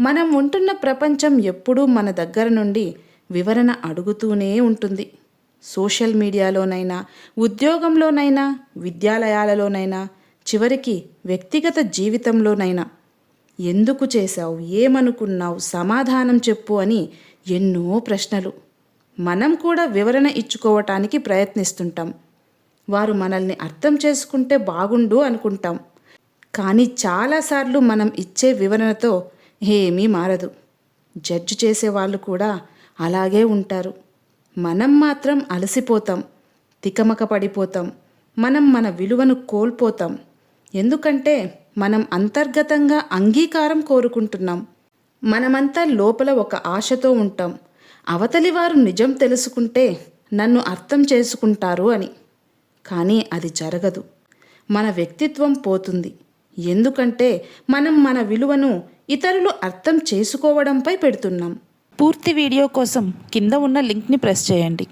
మనం ఉంటున్న ప్రపంచం ఎప్పుడూ మన దగ్గర నుండి వివరణ అడుగుతూనే ఉంటుంది. సోషల్ మీడియాలోనైనా, ఉద్యోగంలోనైనా, విద్యాలయాలలోనైనా, చివరికి వ్యక్తిగత జీవితంలోనైనా ఎందుకు చేశావు, ఏమనుకున్నావు, సమాధానం చెప్పు అని ఎన్నో ప్రశ్నలు. మనం కూడా వివరణ ఇచ్చుకోవటానికి ప్రయత్నిస్తుంటాం. వారు మనల్ని అర్థం చేసుకుంటే బాగుండు అనుకుంటాం. కానీ చాలాసార్లు మనం ఇచ్చే వివరణతో ఏమీ మారదు. జడ్జి చేసేవాళ్ళు కూడా అలాగే ఉంటారు. మనం మాత్రం అలసిపోతాం, తికమక పడిపోతాం. మనం మన విలువను కోల్పోతాం. ఎందుకంటే మనం అంతర్గతంగా అంగీకారం కోరుకుంటున్నాం. మనమంతా లోపల ఒక ఆశతో ఉంటాం, అవతలి వారు నిజం తెలుసుకుంటే నన్ను అర్థం చేసుకుంటారు అని. కానీ అది జరగదు. మన వ్యక్తిత్వం పోతుంది. ఎందుకంటే మనం మన విలువను ఇతరులు అర్థం చేసుకోవడంపై పెడుతున్నాం. పూర్తి వీడియో కోసం కింద ఉన్న లింక్ని ప్రెస్ చేయండి.